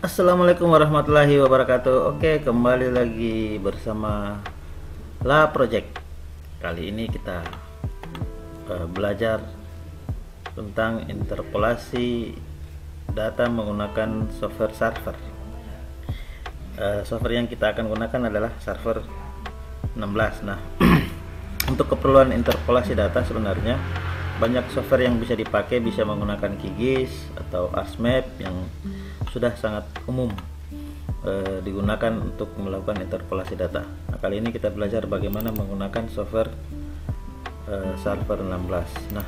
Assalamualaikum warahmatullahi wabarakatuh. Oke, kembali lagi bersama La Project. Kali ini kita belajar tentang interpolasi data menggunakan software server. Software yang kita akan gunakan adalah server 16. Nah, untuk keperluan interpolasi data sebenarnya banyak software yang bisa dipakai, bisa menggunakan QGIS atau ArcMap yang sudah sangat umum digunakan untuk melakukan interpolasi data. Nah, kali ini kita belajar bagaimana menggunakan software server 16. Nah,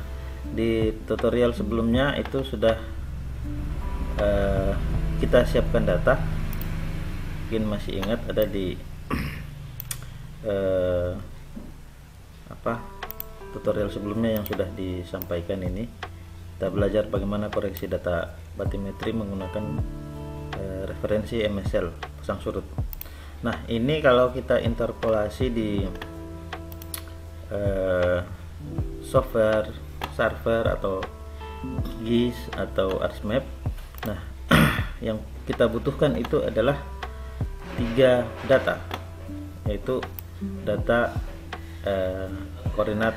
di tutorial sebelumnya itu sudah kita siapkan data. Mungkin masih ingat ada di tutorial sebelumnya yang sudah disampaikan. Ini kita belajar bagaimana koreksi data batimetri menggunakan referensi MSL pasang surut. Nah, ini kalau kita interpolasi di software server atau GIS atau ArcMap, nah yang kita butuhkan itu adalah 3 data, yaitu data koordinat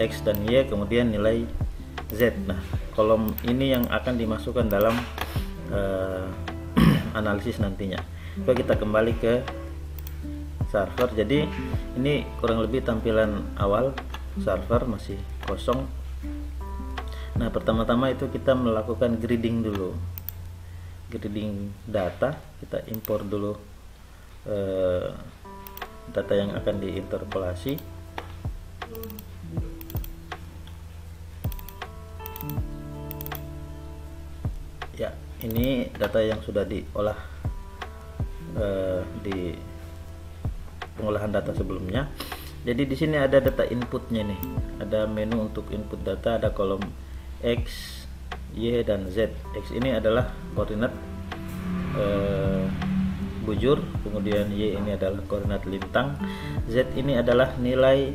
X dan Y, kemudian nilai Z. Nah, kolom ini yang akan dimasukkan dalam analisis nantinya. Coba kita kembali ke server. Jadi ini kurang lebih tampilan awal server, masih kosong. Nah, pertama-tama itu kita melakukan grading dulu, grading data. Kita impor dulu data yang akan diinterpolasi. Ya, ini data yang sudah diolah di pengolahan data sebelumnya. Jadi di sini ada data inputnya nih, ada menu untuk input data, ada kolom X, Y, dan Z. X ini adalah koordinat bujur, kemudian Y ini adalah koordinat lintang, Z ini adalah nilai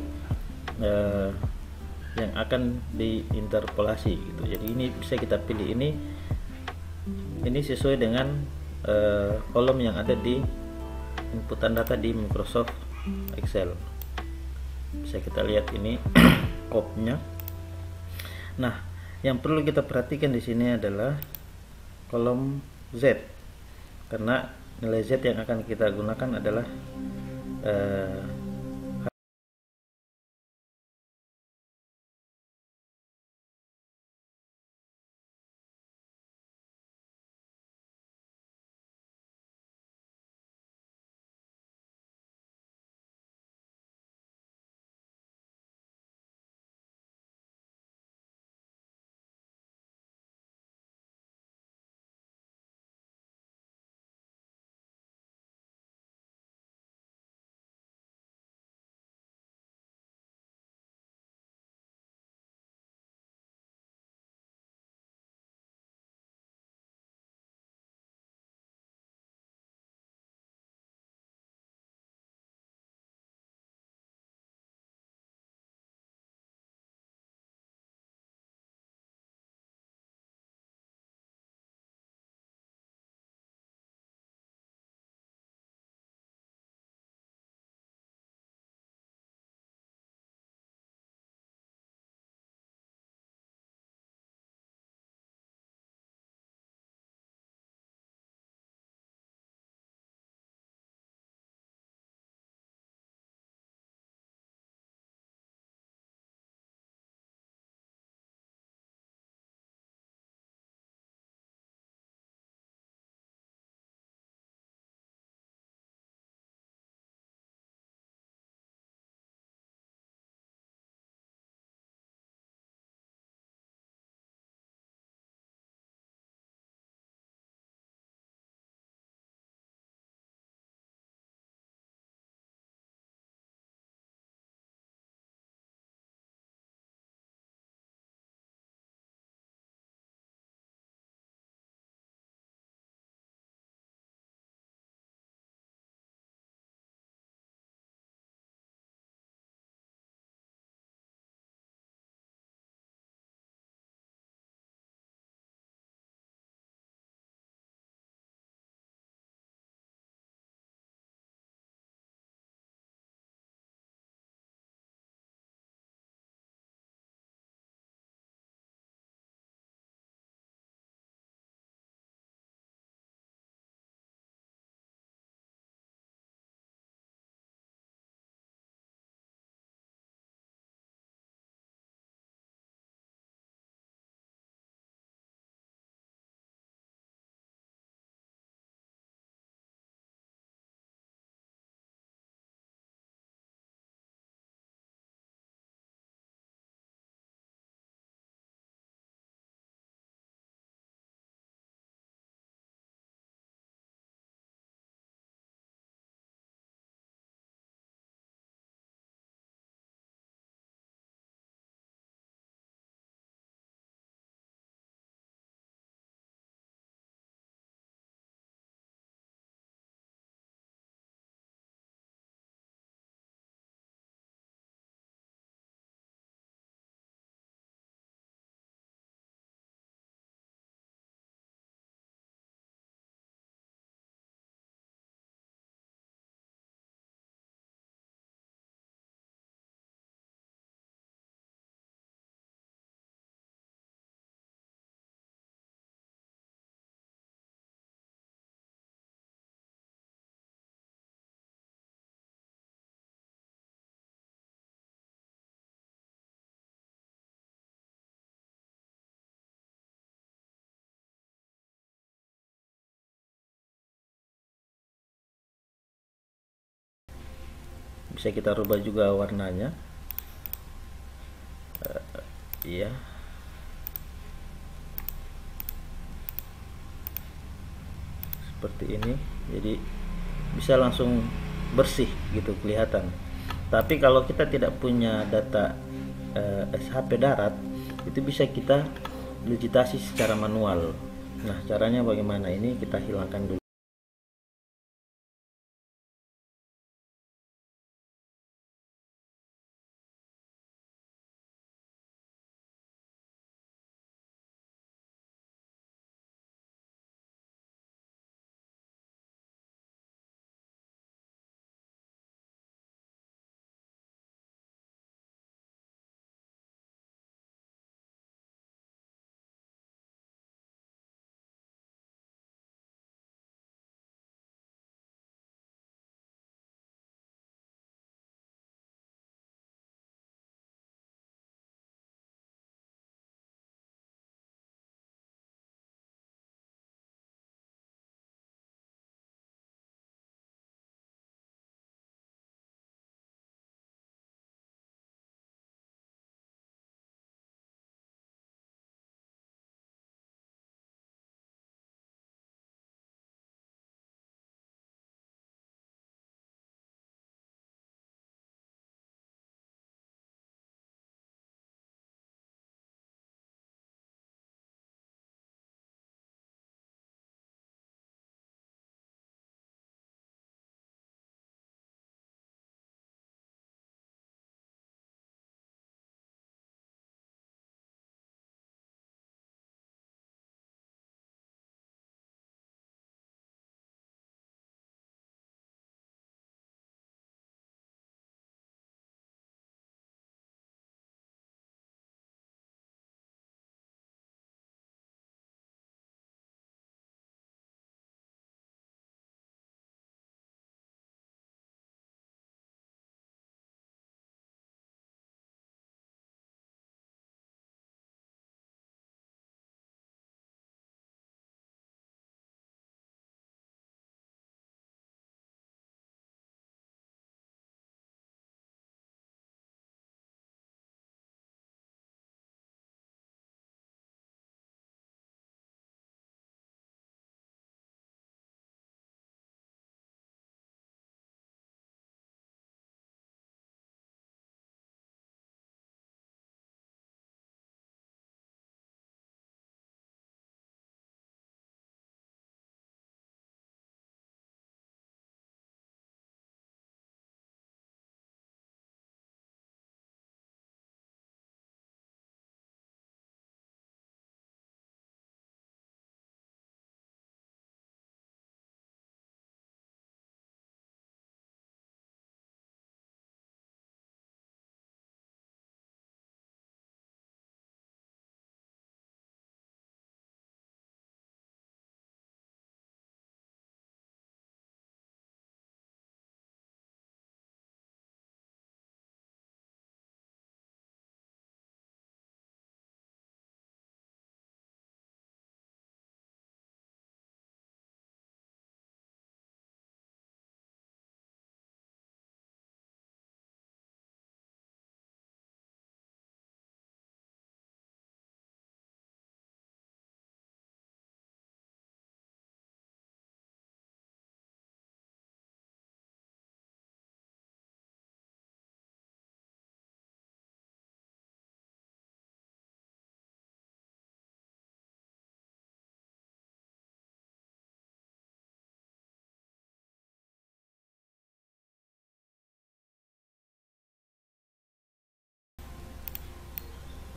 yang akan diinterpolasi gitu. Jadi ini bisa kita pilih, ini sesuai dengan kolom yang ada di inputan data di Microsoft Excel. Bisa kita lihat ini kopnya. Nah, yang perlu kita perhatikan di sini adalah kolom Z, karena nilai Z yang akan kita gunakan adalah bisa kita rubah juga warnanya. Iya, seperti ini, jadi bisa langsung bersih gitu kelihatan. Tapi kalau kita tidak punya data SHP darat, itu bisa kita digitasi secara manual. Nah, caranya bagaimana? Ini kita hilangkan dulu.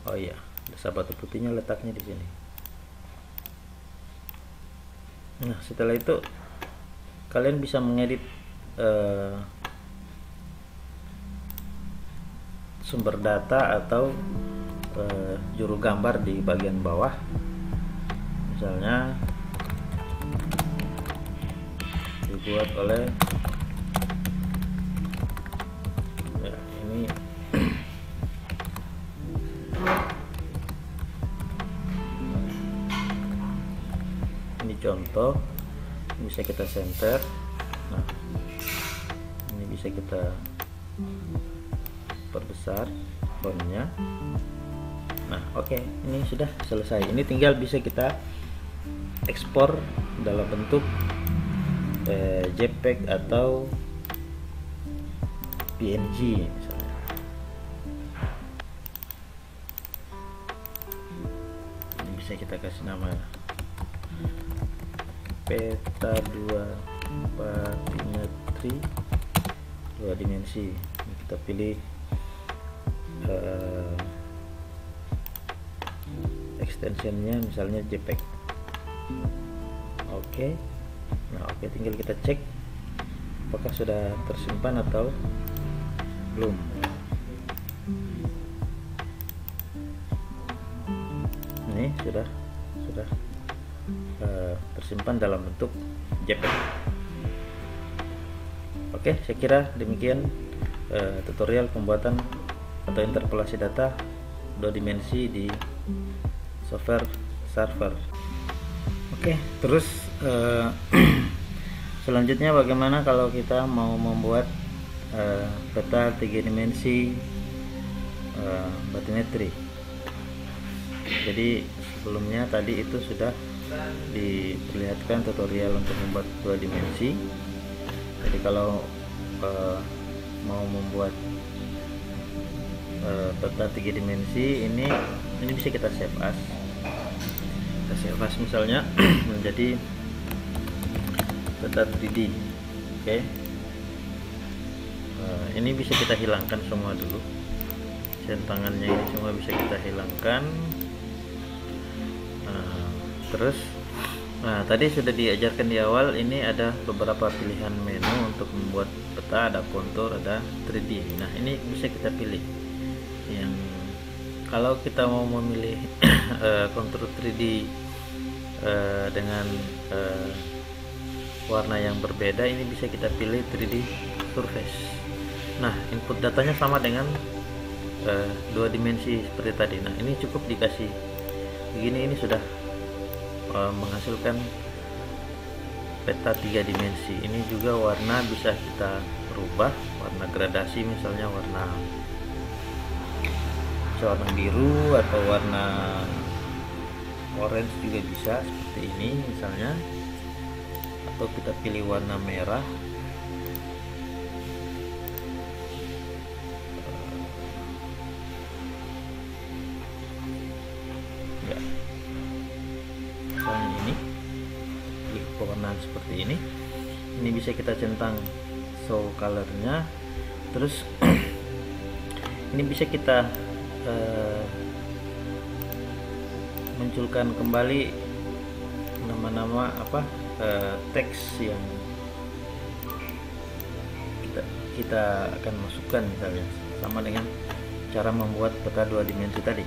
Oh iya, sabatu putihnya letaknya di sini. Nah, setelah itu kalian bisa mengedit sumber data atau juru gambar di bagian bawah. Misalnya dibuat oleh ya, ini contoh, bisa kita center. Nah, ini bisa kita perbesar fontnya. Nah oke, ini sudah selesai. Ini tinggal bisa kita ekspor dalam bentuk JPEG atau PNG misalnya. Ini bisa kita kasih nama peta 2 patimetri 2 dimensi. Ini kita pilih extensionnya misalnya JPEG. Oke. Nah oke, tinggal kita cek apakah sudah tersimpan atau belum. Ini sudah tersimpan dalam bentuk JPEG. Oke, saya kira demikian tutorial pembuatan atau interpolasi data 2 dimensi di software Server. Oke, terus selanjutnya bagaimana kalau kita mau membuat peta 3 dimensi batimetri. Jadi sebelumnya tadi itu sudah diperlihatkan tutorial untuk membuat 2 dimensi. Jadi kalau mau membuat peta 3 dimensi ini bisa kita save as. Misalnya menjadi peta 3D. Oke. Ini bisa kita hilangkan semua dulu. Centangannya ini semua bisa kita hilangkan. Terus tadi sudah diajarkan di awal, ini ada beberapa pilihan menu untuk membuat peta, ada kontur, ada 3D. Nah ini bisa kita pilih yang kalau kita mau memilih kontur 3D dengan warna yang berbeda, ini bisa kita pilih 3D surface. Nah input datanya sama dengan 2 dimensi seperti tadi. Nah ini cukup dikasih begini, ini sudah menghasilkan peta 3 dimensi. Ini juga warna bisa kita rubah, warna gradasi misalnya warna biru atau warna orange juga bisa seperti ini misalnya, atau kita pilih warna merah. Ya, misalnya ini pilih pewarnaan seperti ini bisa kita centang show colornya. Terus ini bisa kita munculkan kembali nama-nama teks yang kita akan masukkan, misalnya sama dengan cara membuat peta 2 dimensi tadi.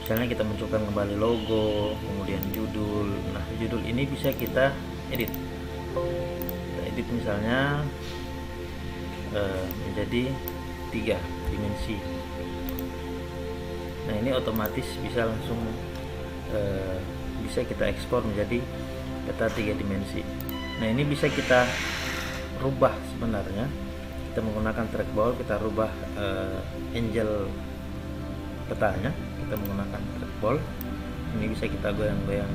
Misalnya kita munculkan kembali logo, kemudian judul. Nah judul ini bisa kita edit. Kita edit misalnya menjadi 3 dimensi. Nah ini otomatis bisa langsung bisa kita ekspor menjadi peta 3 dimensi. Nah ini bisa kita rubah sebenarnya. Kita menggunakan trackball, kita rubah angle petanya. Kita menggunakan trackball. Ini bisa kita goyang-goyang,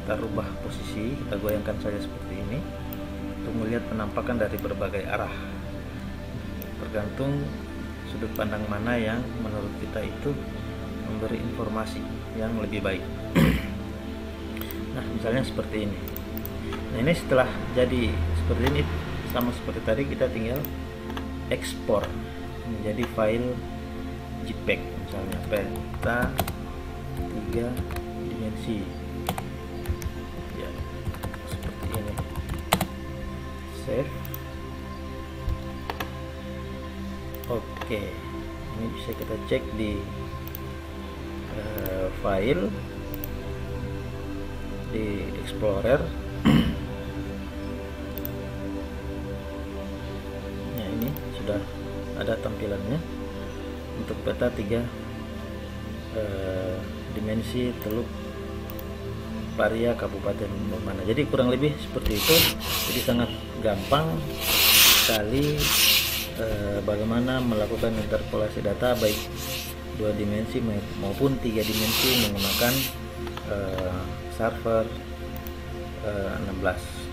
kita rubah posisi, kita goyangkan saja seperti ini untuk melihat penampakan dari berbagai arah, tergantung sudut pandang mana yang menurut kita itu memberi informasi yang lebih baik. Nah misalnya seperti ini. Nah ini setelah jadi seperti ini, sama seperti tadi, kita tinggal ekspor menjadi file JPEG, misalnya peta 3 dimensi ya, seperti ini. Save. Oke, ini bisa kita cek di file di Explorer. Ya ini sudah ada tampilannya untuk peta 3 dimensi Teluk Paria Kabupaten Bomana. Jadi kurang lebih seperti itu. Jadi sangat gampang sekali bagaimana melakukan interpolasi data baik 2 dimensi maupun 3 dimensi menggunakan server 16.